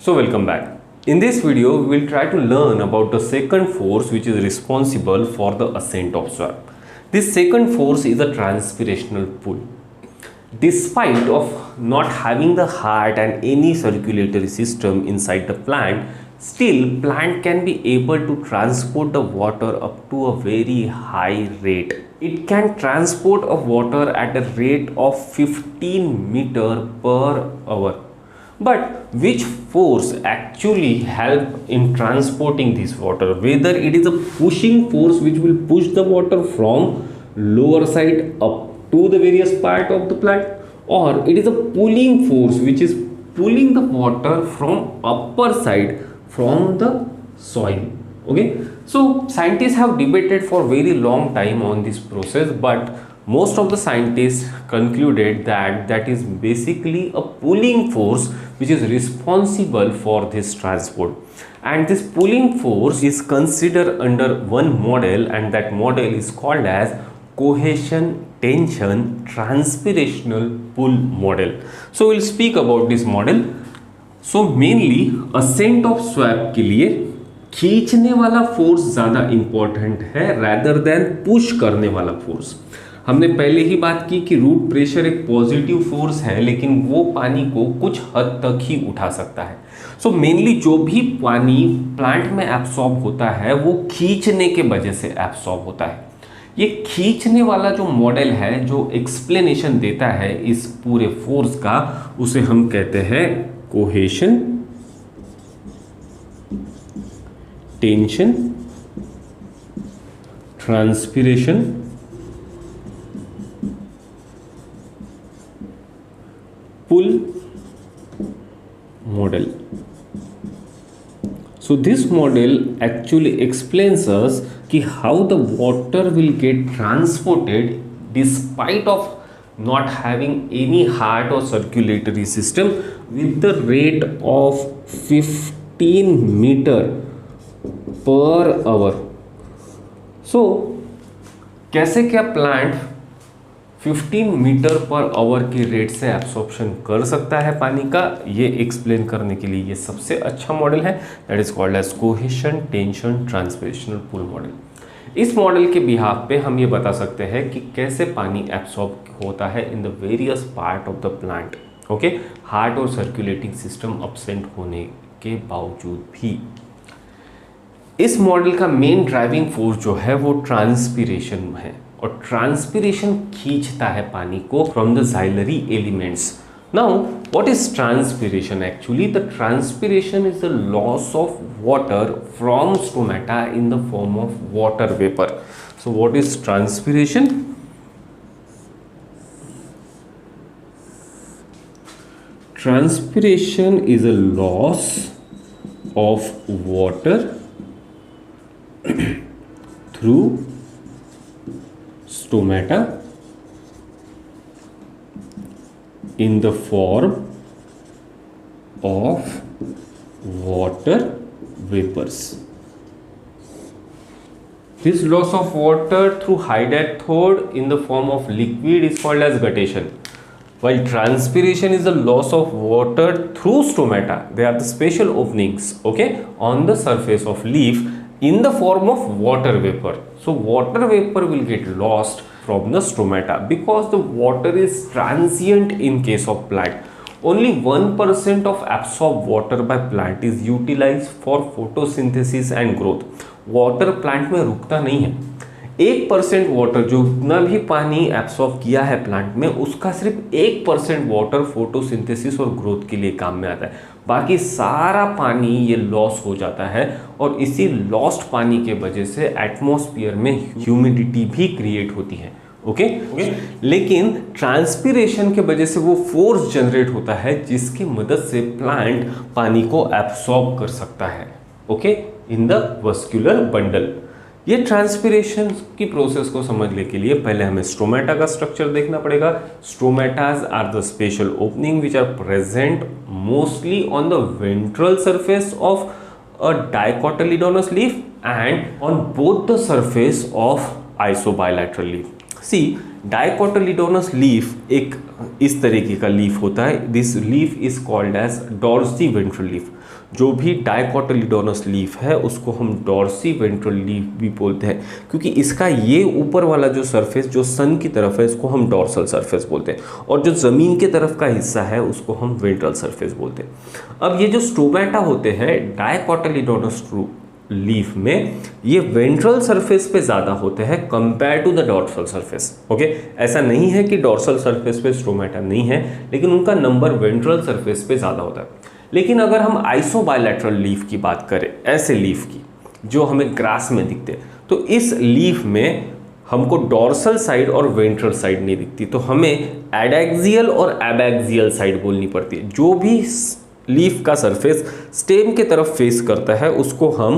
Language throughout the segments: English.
So welcome back. In this video, we will try to learn about the second force which is responsible for the ascent of swab. This second force is a transpirational pull. Despite of not having the heart and any circulatory system inside the plant, still plant can be able to transport the water up to a very high rate. It can transport a water at a rate of 15 meter per hour. But which force actually help in transporting this water? Whether it is a pushing force which will push the water from lower side up to the various part of the plant, or it is a pulling force which is pulling the water from upper side from the soil. Okay, so scientists have debated for very long time on this process, but most of the scientists concluded that that is basically a pulling force which is responsible for this transport, and this pulling force is considered under one model, and that model is called as cohesion tension transpirational pull model. So we'll speak about this model. So mainly ascent of swab के लिए खींचने वाला force ज़्यादा important है rather than push करने वाला force. हमने पहले ही बात की कि रूट प्रेशर एक पॉजिटिव फोर्स है, लेकिन वो पानी को कुछ हद तक ही उठा सकता है. सो मेनली जो भी पानी प्लांट में एब्सॉर्ब होता है वो खींचने के वजह से एब्सॉर्ब होता है. ये खींचने वाला जो मॉडल है, जो एक्सप्लेनेशन देता है इस पूरे फोर्स का, उसे हम कहते हैं cohesion tension transpiration pull model. So this model actually explains us कि how the water will get transported despite of not having any heart or circulatory system with the rate of 15 meter per hour. So कैसे क्या plant 15 metre per hour के rate से absorption कर सकता है पानी का, ये एक्सप्लेन करने के लिए ये सबसे अच्छा मॉडल है. That is called as cohesion tension transpirational pull model. इस मॉडल के बिहाफ पे हम ये बता सकते हैं कि कैसे पानी एब्सॉर्ब होता है in the various part of the plant. Okay, heart और सर्कुलेटिंग सिस्टम एब्सेंट होने के बावजूद भी. इस मॉडल का मेन ड्राइविंग फोर्स जो है वो ट्रांसपिरेशन है, और ट्रांसपिरेशन खींचता है पानी को from the xylary elements. Now what is transpiration? Actually the transpiration is the loss of water from stomata in the form of water vapour. So what is transpiration? Transpiration is a loss of water through stomata in the form of water vapors. This loss of water through hydrothode in the form of liquid is called as guttation, while transpiration is the loss of water through stomata. They are the special openings, okay, on the surface of leaf in the form of water vapor. So water vapor will get lost from the stomata because the water is transient in case of plant. Only 1% of absorbed water by plant is utilized for photosynthesis and growth. Water plant में रुकता नहीं है. 1% water, जो जितना भी पानी absorb किया है प्लांट में, उसका सिर्फ 1% वाटर फोटोसिंथेसिस और ग्रोथ के लिए काम में आता है. बाकी सारा पानी ये लॉस हो जाता है, और इसी लॉस्ट पानी के वजह से एटमॉस्फेयर में ह्यूमिडिटी भी क्रिएट होती है. ओके, लेकिन ट्रांसपिरेशन के वजह से वो फोर्स जनरेट होता है जिसकी मदद से प्लांट पानी को एब्सॉर्ब कर सकता है. Okay, in the vascular bundle. ये ट्रांसपिरेशन की प्रोसेस को समझने के लिए पहले हमें स्टोमेटा का स्ट्रक्चर देखना पड़ेगा. Stomatas are the special opening which are present mostly on the ventral surface of a dicotyledonous leaf and on both the surface of isobilateral leaf. See, dicotyledonous leaf एक इस तरीके का लीफ होता है. This leaf is called as dorsi ventral leaf. जो भी dicotyledonous leaf है उसको हम डॉर्सी वेंट्रल लीफ भी बोलते हैं, क्योंकि इसका ये ऊपर वाला जो सरफेस जो सन की तरफ है इसको हम डॉर्सल सरफेस बोलते हैं, और जो ज़मीन के तरफ का हिस्सा है उसको हम वेंट्रल सरफेस बोलते हैं. अब ये जो स्टोमेटा होते हैं डाइकोटिलेडोनस लीफ में, ये वेंट्रल सरफेस पे ज़्यादा होते हैं compare to the dorsal surface. Okay, ऐसा नहीं है कि डॉर्सल सरफेस पे स्टोमेटा नहीं है, लेकिन उनका नंबर वेंट्रल सरफेस पे ज़्यादा होता है. लेकिन अगर हम आइसोबायलैटरल लीफ की बात करें, ऐसे लीफ की जो हमें ग्रास में दिखते हैं, तो इस लीफ में हमको डॉर्सल साइड और वेंट्रल साइड नहीं दिखती, तो हमें एडैक्सियल और एबैक्सियल साइड बोलनी पड़ती है. जो भी लीफ का सरफेस स्टेम के तरफ फेस करता है उसको हम,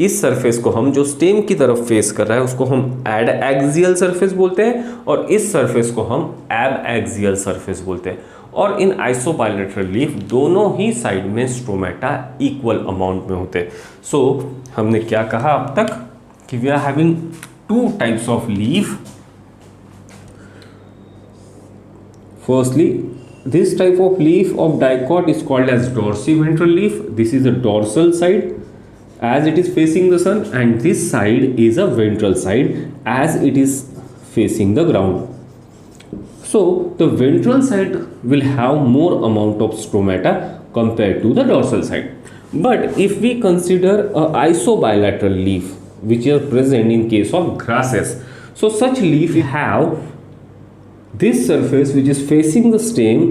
इस सरफेस को हम जो स्टेम की तरफ फेस कर रहा है उसको हम एडैक्सियल सरफेस बोलते हैं, और इस सरफेस को हम एबैक्सियल सरफेस बोलते हैं. और इन आइसोबायलैटरल लीफ दोनों ही साइड में स्टोमेटा इक्वल अमाउंट में होते हैं. सो हमने क्या कहा अब तक कि we are having two types of leaf. Firstly, this type of leaf of dicot is called as dorsiventral leaf. This is the dorsal side as it is facing the sun, and this side is a ventral side as it is facing the ground. So the ventral side will have more amount of stomata compared to the dorsal side. But if we consider a isobilateral leaf which is present in case of grasses, so such leaf have this surface which is facing the stem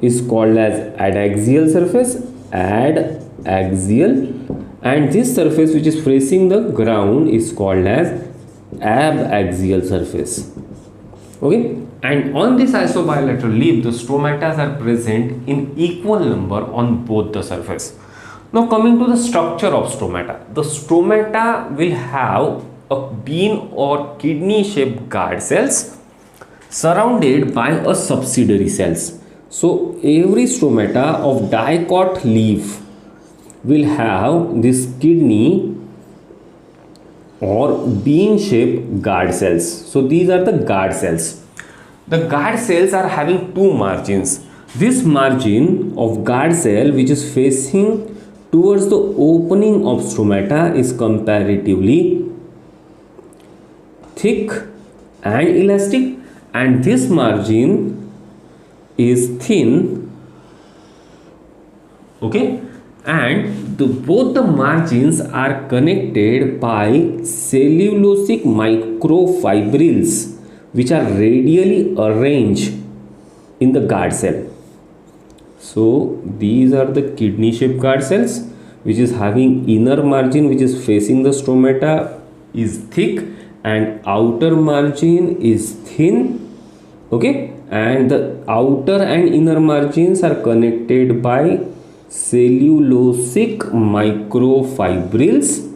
is called as adaxial surface, adaxial, and this surface which is facing the ground is called as abaxial surface. Okay, and on this isobilateral leaf the stomata are present in equal number on both the surface. Now coming to the structure of stomata, the stomata will have a bean or kidney shaped guard cells surrounded by a subsidiary cells. So every stomata of dicot leaf will have this kidney or bean shaped guard cells. So these are the guard cells. The guard cells are having two margins. This margin of guard cell which is facing towards the opening of stomata is comparatively thick and elastic, and this margin is thin. Okay, and both the margins are connected by cellulosic microfibrils which are radially arranged in the guard cell. So these are the kidney shaped guard cells which is having inner margin which is facing the stomata is thick and outer margin is thin. Okay, and the outer and inner margins are connected by cellulosic microfibrils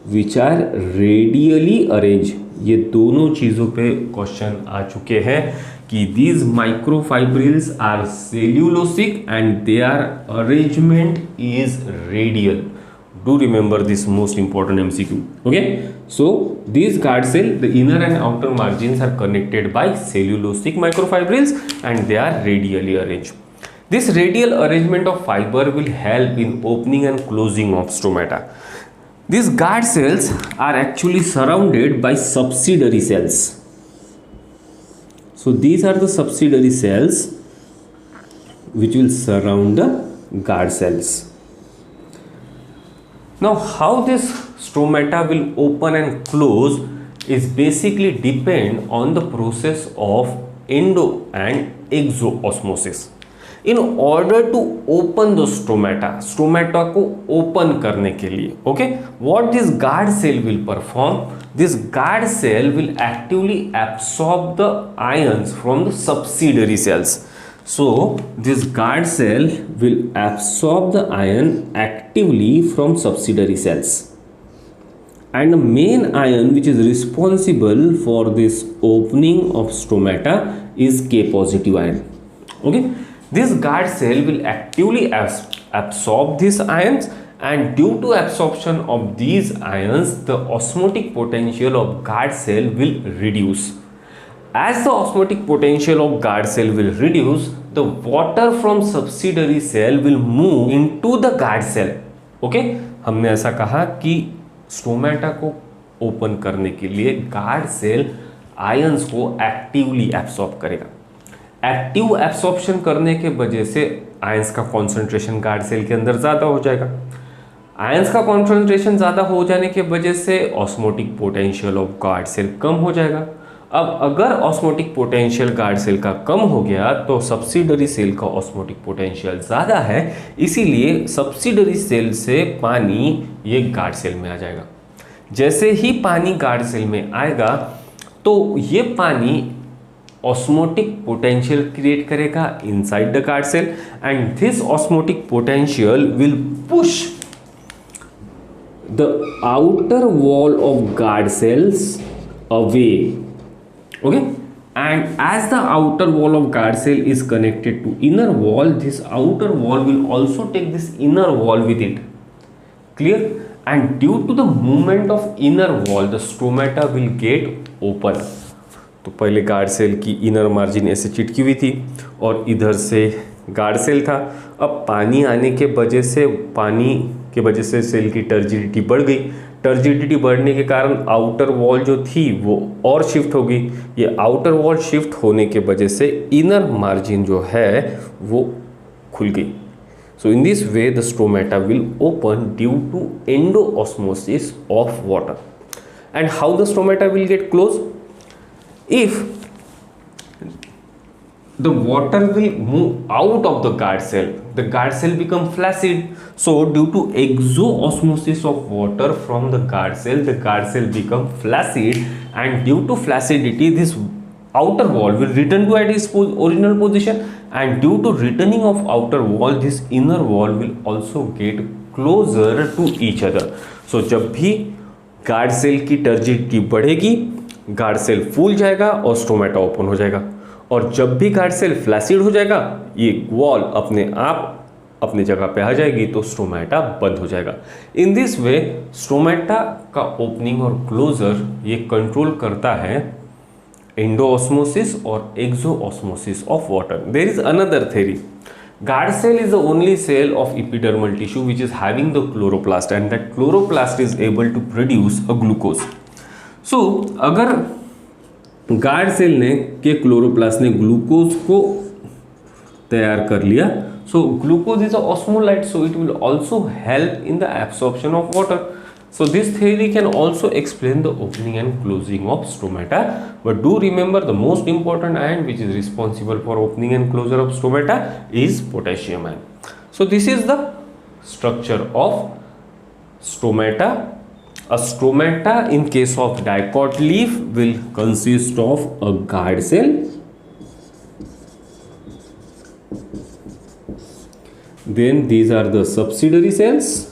which are radially arranged. ये दोनों चीज़ों पे question आ चुके हैं कि these microfibrils are cellulosic and their arrangement is radial. Do remember this most important MCQ. Okay, so these guard cell, the inner and outer margins are connected by cellulosic microfibrils and they are radially arranged. This radial arrangement of fiber will help in opening and closing of stomata. These guard cells are actually surrounded by subsidiary cells. So these are the subsidiary cells which will surround the guard cells. Now how this stomata will open and close is basically depend on the process of endo and exoosmosis. In order to open the stomata को open करने के लिए, okay, what this guard cell will perform? This guard cell will actively absorb the ions from the subsidiary cells. So this guard cell will absorb the ion actively from subsidiary cells, and the main ion which is responsible for this opening of stomata is K positive ion. Okay, this guard cell will actively absorb these ions, and due to absorption of these ions the osmotic potential of guard cell will reduce, As the osmotic potential of guard cell will reduce, the water from subsidiary cell will move into the guard cell. Okay, हमने ऐसा कहा कि stomata को open करने के लिए guard cell ions को actively absorb करेगा. एक्टिव एब्सॉर्प्शन करने के वजह से आयंस का कॉन्सेंट्रेशन गार्ड सेल के अंदर ज़्यादा हो जाएगा. आयंस का कॉन्सेंट्रेशन ज़्यादा हो जाने की वजह से osmotic potential of guard cell कम हो जाएगा. अब अगर ऑस्मोटिक पोटेंशियल गार्ड सेल का कम हो गया तो सब्सिडरी सेल का ऑस्मोटिक पोटेंशियल ज़्यादा है, इसीलिए सब्सिडरी सेल से पानी ये गार्ड सेल में आ जाएगा. जैसे ही पानी गार्ड सेल में आएगा तो ये पानी ऑस्मोटिक पोटेंशियल क्रिएट करेगा inside the guard cell, and this osmotic potential will push the outer wall of guard cells away. Okay, and as the outer wall of guard cell is connected to inner wall, this outer wall will also take this inner wall with it. Clear? And due to the movement of inner wall, the stomata will get open. तो पहले guard cell की inner margin ऐसे चिटकी हुई थी और इधर से गार्ड सेल था. अब पानी आने के वजह से सेल की टर्जिडिटी बढ़ गई. टर्जिडिटी बढ़ने के कारण आउटर वॉल जो थी वो और शिफ्ट हो गई. ये आउटर वॉल शिफ्ट होने के वजह से इनर मार्जिन जो है वो खुल गई. So in this way the stomata will open due to endosmosis of water. And how the stomata will get close? If the water will move out of the guard cell become flaccid. So due to exoosmosis of water from the guard cell become flaccid, and due to flaccidity this outer wall will return to at its original position, and due to returning of outer wall this inner wall will also get closer to each other. So जब भी guard cell की turgidity बढ़ेगी guard cell फूल जाएगा और stomata open हो जाएगा, और जब भी गार्ड सेल फ्लैसिड हो जाएगा ये वॉल अपने आप अपनी जगह पे आ जाएगी तो स्टोमेटा बंद हो जाएगा. इन दिस वे स्टोमेटा का ओपनिंग और क्लोजर ये कंट्रोल करता है एंडोऑस्मोसिस और exosmosis of water. There is another theory. Guard cell is the only cell of epidermal tissue which is having the chloroplast, and that chloroplast is able to produce a glucose. So अगर guard cell ने के chloroplast ने glucose को तैयार कर लिया, so glucose is a osmolyte, so it will also help in the absorption of water. So this theory can also explain the opening and closing of stomata, but do remember the most important ion which is responsible for opening and closure of stomata is potassium ion. So this is the structure of stomata. A stomata in case of dicot leaf will consist of a guard cell, then these are the subsidiary cells,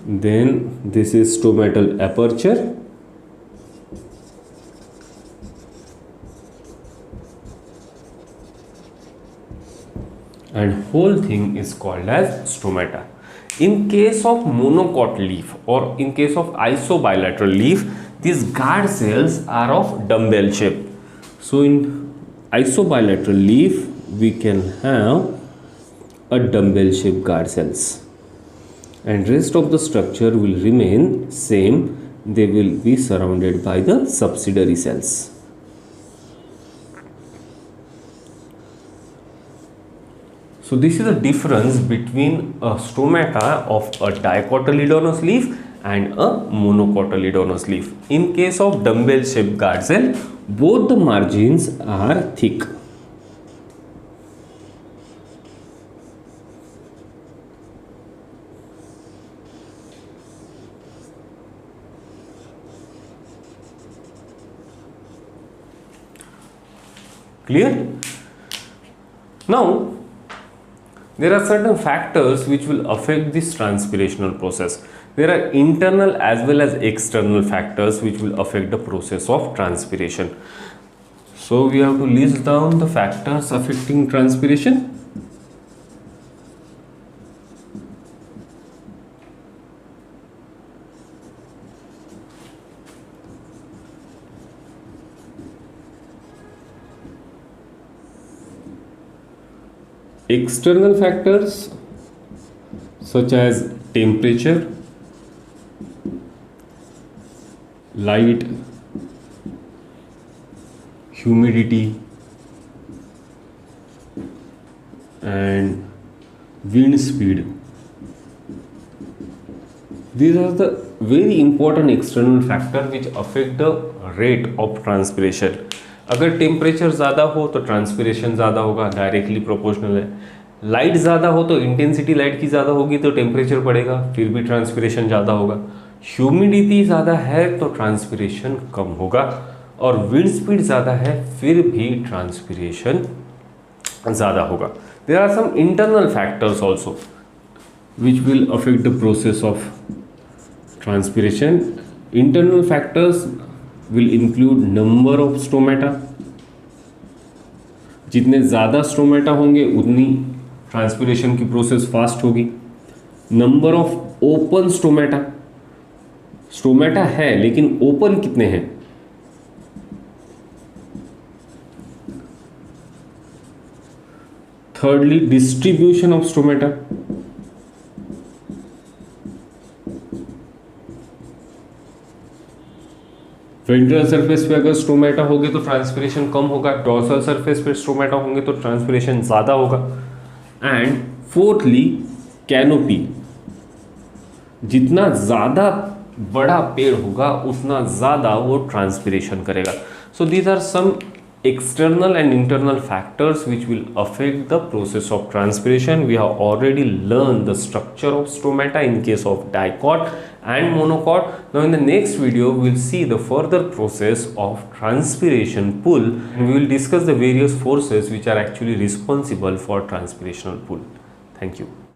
then this is stomatal aperture, and whole thing is called as stomata. In case of monocot leaf or in case of isobilateral leaf, these guard cells are of dumbbell shape. So in isobilateral leaf we can have a dumbbell shaped guard cells, and rest of the structure will remain same. They will be surrounded by the subsidiary cells. So this is the difference between a stomata of a dicotyledonous leaf and a monocotyledonous leaf. In case of dumbbell shaped guard cell, both the margins are thick. Clear? Now there are certain factors which will affect this transpirational process. There are internal as well as external factors which will affect the process of transpiration. So we have to list down the factors affecting transpiration. External factors such as temperature, light, humidity, and wind speed. These are the very important external factor which affect the rate of transpiration. अगर temperature ज़्यादा हो तो transpiration ज़्यादा होगा, directly proportional है. Light ज़्यादा हो तो इंटेंसिटी लाइट की ज़्यादा होगी तो टेम्परेचर बढ़ेगा, फिर भी ट्रांसपिरेशन ज़्यादा होगा. ह्यूमिडिटी ज़्यादा है तो ट्रांसपिरेशन कम होगा, और विंड स्पीड ज़्यादा है फिर भी ट्रांसपिरेशन ज़्यादा होगा. There are some internal factors also which will affect the process of transpiration. Internal factors will include number of stomata. जितने ज़्यादा स्टोमेटा होंगे उतनी ट्रांसपिरेशन की प्रोसेस फास्ट होगी. Number of open stomata, stomata है लेकिन ओपन कितने हैं. Thirdly distribution of stomata. Ventral surface पे अगर स्टोमेटा होंगे तो ट्रांसपिरेशन कम होगा, डॉर्सल सरफेस पे स्टोमेटा होंगे तो ट्रांसपिरेशन ज़्यादा होगा. एंड फोर्थली कैनोपी, जितना ज़्यादा बड़ा पेड़ होगा उतना ज़्यादा वो ट्रांसपिरेशन करेगा. So these are some external and internal factors which will affect the process of transpiration. We have already learned the structure of stomata in case of dicot and monocot. Now in the next video we will see the further process of transpiration pull, and we will discuss the various forces which are actually responsible for transpirational pull. Thank you.